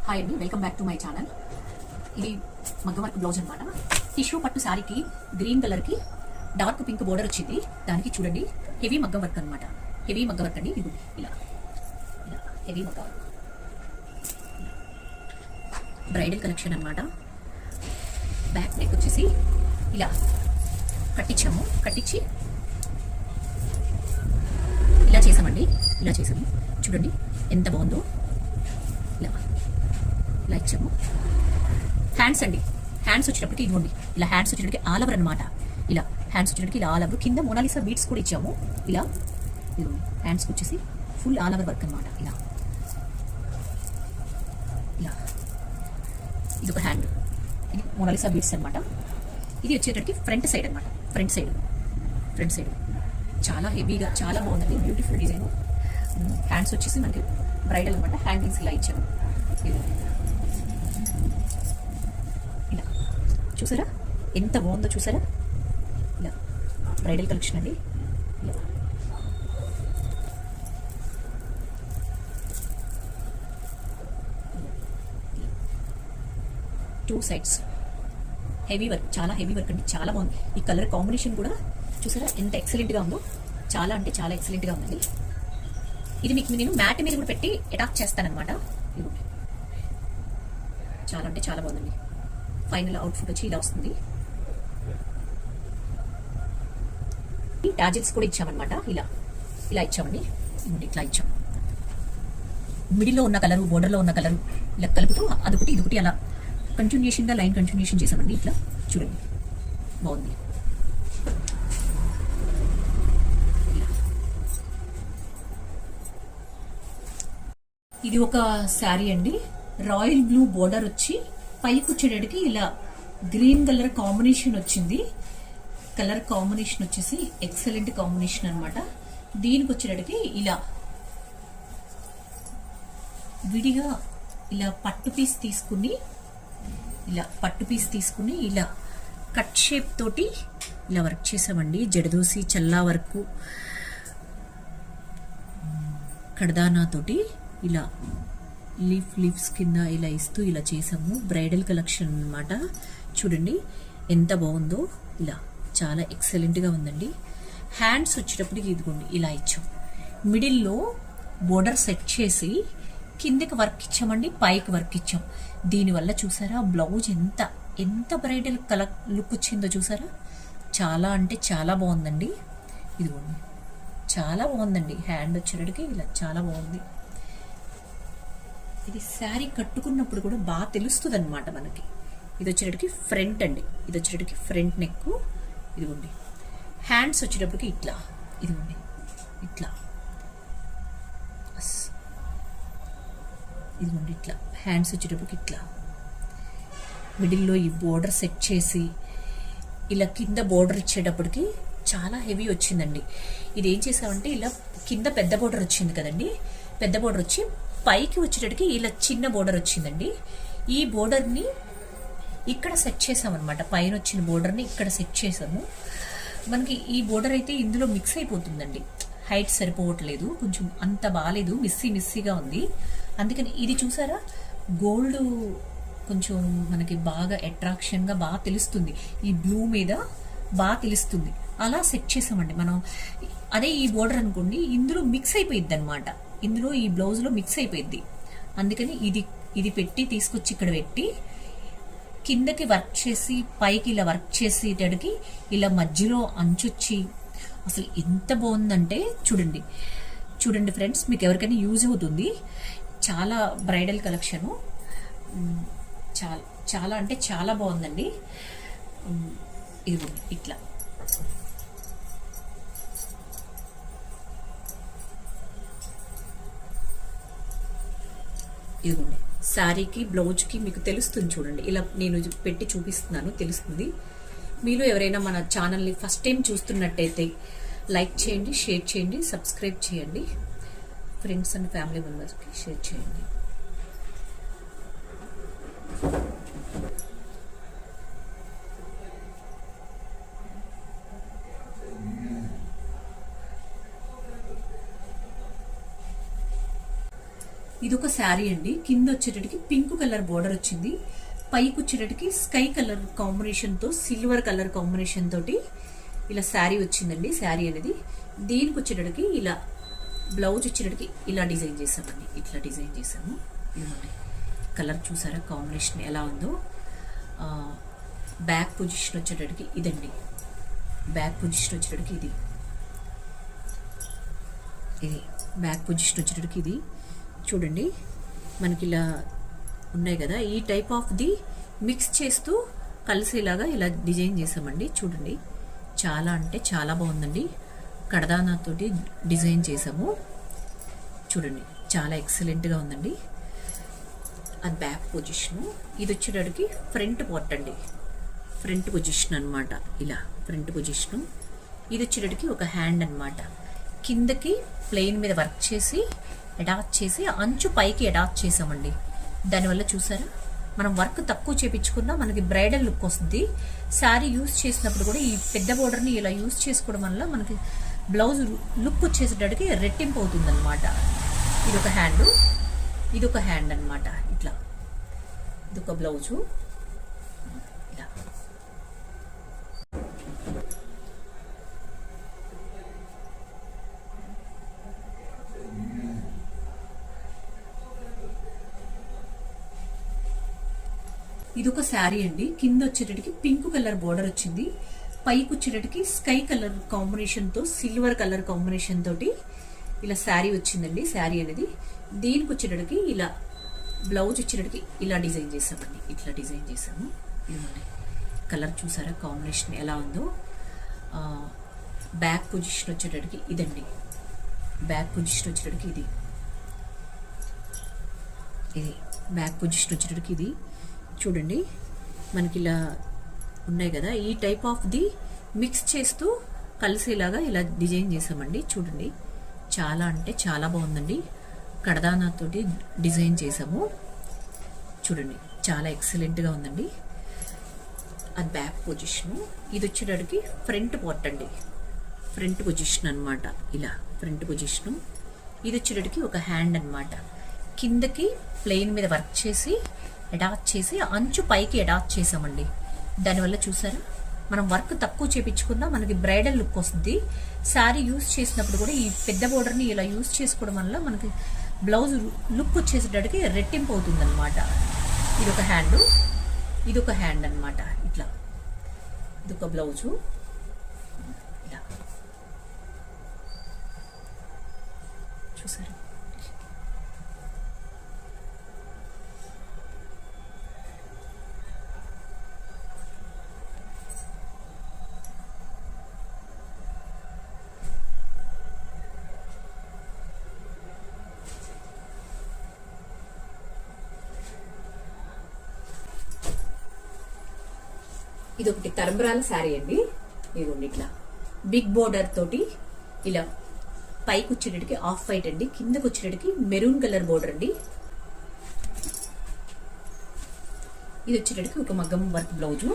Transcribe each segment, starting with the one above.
Hi అండి, welcome back to my channel. ఇది మగ్గం వర్క్ బ్లౌజ్ అనమాట. టిష్యూ పట్టు శారీకి గ్రీన్ కలర్కి డార్క్ పింక్ బోర్డర్ వచ్చింది. దానికి చూడండి హెవీ మగ్గం వర్క్ అనమాట. హెవీ మగ్గం వర్క్ అండి. ఇది ఇలా ఇలా హెవీ మగ్గం వర్క్, బ్రైడల్ కలెక్షన్ అనమాట. బ్యాక్ నెక్ వచ్చేసి ఇలా కట్టించాము. కట్టించి ఇలా చేసామండి. ఇలా చేసాము. చూడండి ఎంత బాగుందో. ఇలా ఇలా ఇచ్చాము. హ్యాండ్స్ అండి. హ్యాండ్స్ వచ్చేటప్పటికి ఇదిగోండి ఇలా హ్యాండ్స్ వచ్చేటప్పటికి ఆల్ ఓవర్ అనమాట. ఇలా హ్యాండ్స్ వచ్చేటప్పటికి ఇలా ఆల్ ఓవర్, కింద మోనాలిసా బీట్స్ కూడా ఇచ్చాము. ఇలా ఇదిగోండి హ్యాండ్స్కి వచ్చేసి ఫుల్ ఆల్ ఓవర్ వర్క్ అనమాట. ఇలా ఇలా ఇది ఒక హ్యాండ్, ఇది మోనాలిసా బీట్స్ అనమాట. ఇది వచ్చేటప్పటికి ఫ్రంట్ సైడ్ అనమాట. ఫ్రంట్ సైడ్ చాలా హెవీగా చాలా బాగుందండి. Beautiful design. హ్యాండ్స్ వచ్చేసి మనకి బ్రైడల్ అనమాట. హ్యాంగింగ్స్ ఇలా ఇచ్చాము. ఇలా చూసారా ఎంత బాగుందో చూసారా. ఇలా బ్రైడల్ కలెక్షన్ అండి. ఇలా టూ సైడ్స్ హెవీ వర్క్, చాలా హెవీ వర్క్ అండి. చాలా బాగుంది. ఈ కలర్ కాంబినేషన్ కూడా చూసారా ఎంత ఎక్సలెంట్గా ఉందో. చాలా అంటే చాలా ఎక్సలెంట్గా ఉందండి. ఇది మీకు నేను మ్యాట్ మీద కూడా పెట్టి అటాచ్ చేస్తానమాట. చాలా అంటే చాలా బాగుందండి. ఫైనల్ అవుట్ఫిట్ వచ్చి ఇలా వస్తుంది. టాజిల్స్ కూడా ఇచ్చామన్నమాట. ఇలా ఇలా ఇచ్చామండి. ఇట్లా ఇచ్చాం. మిడిల్లో ఉన్న కలరు, బోర్డర్లో ఉన్న కలరు ఇలా కలుపుతూ అదొకటి ఇదొకటి అలా కంటిన్యూషన్గా లైన్ కంటిన్యూషన్ చేసామండి. ఇట్లా చూడండి బాగుంది. ఇది ఒక శారీ అండి. రాయల్ బ్లూ బోర్డర్ వచ్చి పైకి వచ్చేటడికి ఇలా గ్రీన్ కలర్ కాంబినేషన్ వచ్చింది. కలర్ కాంబినేషన్ వచ్చేసి ఎక్సలెంట్ కాంబినేషన్ అనమాట. దీనికి వచ్చేటడికి ఇలా విడిగా ఇలా పట్టు పీస్ తీసుకుని ఇలా కట్ షేప్ తోటి ఇలా వర్క్ చేసామండి. జడదోసి చల్లా వర్క్ కడదానా తోటి ఇలా లీవ్స్ కింద ఇలా ఇస్తూ ఇలా చేసాము. బ్రైడల్ కలెక్షన్ అనమాట. చూడండి ఎంత బాగుందో. ఇలా చాలా ఎక్సలెంట్గా ఉందండి. హ్యాండ్స్ వచ్చేటప్పటికి ఇదిగోండి ఇలా ఇచ్చాం. మిడిల్లో బోర్డర్ సెట్ చేసి కిందకి వర్క్ ఇచ్చామండి, పైకి వర్క్ ఇచ్చాం. దీనివల్ల చూసారా బ్లౌజ్ ఎంత బ్రైడల్ లుక్ వచ్చిందో చూసారా. చాలా అంటే చాలా బాగుందండి. ఇదిగోండి చాలా బాగుందండి. హ్యాండ్ వచ్చేటప్పటికి ఇలా చాలా బాగుంది. ఇది శారీ కట్టుకున్నప్పుడు కూడా బాగా తెలుస్తుంది అనమాట మనకి. ఇది వచ్చేటప్పటికి ఫ్రంట్ అండి. ఇది వచ్చేటప్పటికి ఫ్రంట్ నెక్. ఇదిగోండి హ్యాండ్స్ వచ్చేటప్పటికి ఇట్లా, ఇదిగోండి ఇట్లా, ఇదిగోండి ఇట్లా హ్యాండ్స్ వచ్చేటప్పటికి ఇట్లా మిడిల్లో ఈ బోర్డర్ సెట్ చేసి ఇలా కింద బోర్డర్ ఇచ్చేటప్పటికి చాలా హెవీ వచ్చిందండి. ఇది ఏం చేసామంటే ఇలా కింద పెద్ద బోర్డర్ వచ్చింది కదండి. పెద్ద బోర్డర్ వచ్చి పైకి వచ్చేటప్పటికి ఇలా చిన్న బోర్డర్ వచ్చిందండి. ఈ బోర్డర్ని ఇక్కడ సెట్ చేసామన్నమాట. పైన వచ్చిన బోర్డర్ని ఇక్కడ సెట్ చేసాము. మనకి ఈ బోర్డర్ అయితే ఇందులో మిక్స్ అయిపోతుందండి. హైట్ సరిపోవట్లేదు, కొంచెం అంత బాగాలేదు, మిస్సీగా ఉంది. అందుకని ఇది చూసారా గోల్డ్ కొంచెం మనకి బాగా అట్రాక్షన్గా బాగా తెలుస్తుంది. ఈ బ్లూ మీద బాగా తెలుస్తుంది. అలా సెట్ చేసామండి మనం. అదే ఈ బోర్డర్ అనుకోండి ఇందులో మిక్స్ అయిపోయిద్ది అనమాట. ఇందులో ఈ బ్లౌజ్లో మిక్స్ అయిపోయింది. అందుకని ఇది పెట్టి తీసుకొచ్చి ఇక్కడ పెట్టి కిందకి వర్క్ చేసి పైకి ఇలా వర్క్ చేసేటడికి ఇలా మధ్యలో అంచొచ్చి అసలు ఎంత బాగుందంటే చూడండి ఫ్రెండ్స్, మీకు ఎవరికైనా యూజ్ అవుతుంది. చాలా బ్రైడల్ కలెక్షను. చాలా అంటే చాలా బాగుందండి. ఇదిగోండి ఇట్లా ఇదిగోండి శారీకి బ్లౌజ్కి మీకు తెలుస్తుంది. చూడండి ఇలా నేను పెట్టి చూపిస్తున్నాను, తెలుస్తుంది. మీరు ఎవరైనా మన ఛానల్ని ఫస్ట్ టైం చూస్తున్నట్టయితే లైక్ చేయండి, షేర్ చేయండి, సబ్స్క్రైబ్ చేయండి. ఫ్రెండ్స్ అండ్ ఫ్యామిలీ మెంబర్స్కి షేర్ చేయండి. ఇది ఒక శారీ అండి. కింద వచ్చేటడికి పింక్ కలర్ బోర్డర్ వచ్చింది. పైకి వచ్చేటడికి స్కై కలర్ కాంబినేషన్ తో సిల్వర్ కలర్ కాంబినేషన్ తోటి ఇలా శారీ వచ్చిందండి. శారీ అనేది దీనికి వచ్చేటడికి ఇలా బ్లౌజ్ వచ్చేటడికి ఇలా డిజైన్ చేసామండి. ఇట్లా డిజైన్ చేసాము. ఇదిగోండి కలర్ చూసారా కాంబినేషన్ ఎలా ఉందో. బ్యాక్ పొజిషన్ వచ్చేటడికి ఇదండి. బ్యాక్ పొజిషన్ వచ్చేటడికి ఇది బ్యాక్ పొజిషన్ వచ్చేటడికి ఇది చూడండి. మనకి ఇలా ఉన్నాయి కదా, ఈ టైప్ ఆఫ్ ది మిక్స్ చేస్తూ కలిసేలాగా ఇలా డిజైన్ చేసామండి. చూడండి చాలా అంటే చాలా బాగుందండి. కడదానాతోటి డిజైన్ చేసాము. చూడండి చాలా ఎక్సలెంట్గా ఉందండి. అది బ్యాక్ పొజిషను. ఇది వచ్చేటడికి ఫ్రంట్ పార్ట్ అండి. ఫ్రంట్ పొజిషన్ అనమాట. ఇలా ఫ్రంట్ పొజిషను. ఇది వచ్చేటడికి ఒక హ్యాండ్ అనమాట. కిందకి ప్లెయిన్ మీద వర్క్ చేసి అటాచ్ చేసి అంచు పైకి అటాచ్ చేసామండి. దానివల్ల చూసారా మనం వర్క్ తక్కువ చేపించుకున్నా మనకి బ్రైడల్ లుక్ వస్తుంది. శారీ యూజ్ చేసినప్పుడు కూడా ఈ పెద్ద బోర్డర్ని ఇలా యూజ్ చేసుకోవడం వల్ల మనకి బ్లౌజ్ లుక్ వచ్చేసేటడికి రెట్టింపు అవుతుంది అనమాట. ఇదొక హ్యాండ్, ఇదొక హ్యాండ్ అనమాట. ఇట్లా ఇదొక బ్లౌజు. ఇలా ఇదొక శారీ అండి. కింద వచ్చేటడికి పింక్ కలర్ బోర్డర్ వచ్చింది. పైకి వచ్చేటడికి స్కై కలర్ కాంబినేషన్ తో సిల్వర్ కలర్ కాంబినేషన్ తోటి ఇలా శారీ వచ్చిందండి. శారీ అనేది దీనికి వచ్చేటడికి ఇలా బ్లౌజ్ వచ్చేటడికి ఇలా డిజైన్ చేసామండి. ఇట్లా డిజైన్ చేసాము. ఇదిగోండి కలర్ చూసారా కాంబినేషన్ ఎలా ఉందో. బ్యాక్ పొజిషన్ వచ్చేటడికి ఇదండి. బ్యాక్ పొజిషన్ వచ్చేటడికి ఇది బ్యాక్ పొజిషన్ వచ్చేటడికి ఇది చూడండి. మనకి ఇలా ఉన్నాయి కదా, ఈ టైప్ ఆఫ్ ది మిక్స్ చేస్తూ కలిసేలాగా ఇలా డిజైన్ చేసామండి. చూడండి చాలా అంటే చాలా బాగుందండి. కడదానాతోటి డిజైన్ చేసాము. చూడండి చాలా ఎక్సలెంట్గా ఉందండి. అది బ్యాక్ పొజిషను. ఇది వచ్చేటడికి ఫ్రంట్ పార్ట్ అండి. ఫ్రంట్ పొజిషన్ అనమాట. ఇలా ఫ్రంట్ పొజిషను. ఇది వచ్చేటడికి ఒక హ్యాండ్ అనమాట. కిందకి ప్లెయిన్ మీద వర్క్ చేసి అటాచ్ చేసి అంచు పైకి అటాచ్ చేసామండి. దానివల్ల చూసారా మనం వర్క్ తక్కువ చేపించుకున్నా మనకి బ్రైడల్ లుక్ వస్తుంది. శారీ యూజ్ చేసినప్పుడు కూడా ఈ పెద్ద బోర్డర్ని ఇలా యూజ్ చేసుకోవడం వల్ల మనకి బ్లౌజ్ లుక్ వచ్చేసేటడికి రెట్టింపు అవుతుంది అనమాట. ఇదొక హ్యాండ్, ఇదొక హ్యాండ్ అనమాట. ఇట్లా ఇదొక బ్లౌజు. ఇలా చూసారా ఇది ఒకటి తరంబ్రాల శారీ అండి. ఇదిగోండి ఇట్లా బిగ్ బోర్డర్ తోటి ఇలా పైకి వచ్చేటడికి ఆఫ్ వైట్ అండి. కిందకి వచ్చేటడికి మెరూన్ కలర్ బోర్డర్ అండి. ఇది వచ్చేటడికి ఒక మగ్గం వర్క్ బ్లౌజు.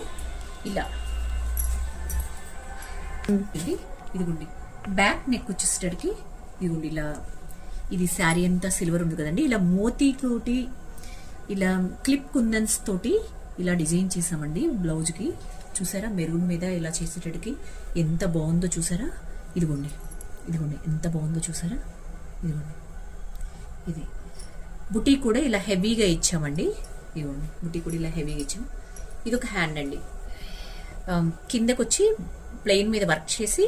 ఇలా ఇదిగోండి బ్యాక్ నెక్ వచ్చేటడికి ఇదిగోండి ఇలా ఇది శారీ అంతా సిల్వర్ ఉంది కదండి. ఇలా మోతీ తోటి ఇలా క్లిప్ కుందన్స్ తోటి ఇలా డిజైన్ చేసామండి బ్లౌజ్కి. చూసారా మెరూన్ మీద ఇలా చేసేటడికి ఎంత బాగుందో చూసారా. ఇదిగోండి ఇదిగోండి ఎంత బాగుందో చూసారా. ఇదిగోండి ఇది బుటీ కూడా ఇలా హెవీగా ఇచ్చామండి. ఇదిగోండి బుటీ కూడా ఇలా హెవీగా ఇచ్చాము. ఇది ఒక హ్యాండ్ అండి. కిందకు వచ్చి ప్లెయిన్ మీద వర్క్ చేసి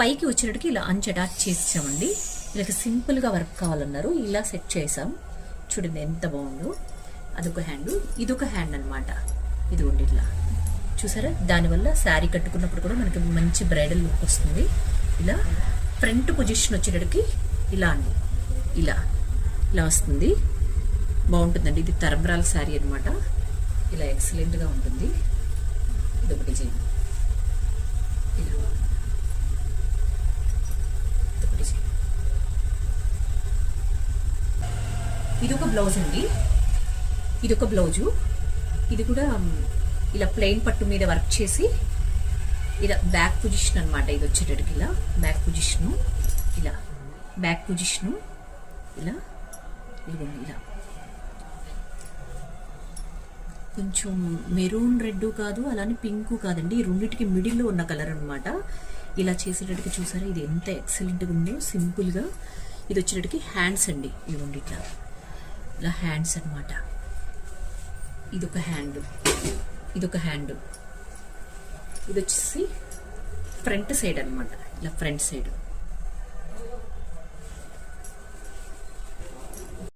పైకి వచ్చేటడికి ఇలా అంచు అటాచ్ చేసామండి. ఇలా సింపుల్గా వర్క్ కావాలన్నారు, ఇలా సెట్ చేసాం. చూడండి ఎంత బాగుందో. అదొక హ్యాండ్, ఇదొక హ్యాండ్ అనమాట. ఇదిగోండి ఇట్లా చూసారా. దానివల్ల శారీ కట్టుకున్నప్పుడు కూడా మనకి మంచి బ్రైడల్ లుక్ వస్తుంది. ఇలా ఫ్రంట్ పొజిషన్ వచ్చేటడికి ఇలా అండి ఇలా ఇలా వస్తుంది. బాగుంటుందండి. ఇది తరంబ్రాల శారీ అనమాట. ఇలా ఎక్సలెంట్గా ఉంటుంది. ఇదొక డిజైన్. ఇలా ఇదొక డిజైన్. ఇదొక బ్లౌజ్ అండి. ఇదొక బ్లౌజు. ఇది కూడా ఇలా ప్లెయిన్ పట్టు మీద వర్క్ చేసి ఇలా బ్యాక్ పొజిషన్ అనమాట. ఇది వచ్చేటడికి ఇలా బ్యాక్ పొజిషను. ఇలా బ్యాక్ పొజిషను ఇలా ఇదిగోండి ఇలా కొంచెం మెరూన్ రెడ్ కాదు, అలానే పింక్ కాదండి, ఈ రెండింటికి మిడిల్లో ఉన్న కలర్ అనమాట. ఇలా చేసేటట్టుగా చూసారా, ఇది ఎంత ఎక్సలెంట్గా ఉందో సింపుల్గా. ఇది వచ్చేటట్టుకి హ్యాండ్స్ అండి, ఇవ్వండి ఇట్లా ఇలా హ్యాండ్స్ అనమాట. ఇదొక హ్యాండ్, ఇదొక హ్యాండ్, ఇది వచ్చేసి ఫ్రంట్ సైడ్ అనమాట, ఇలా ఫ్రంట్ సైడ్.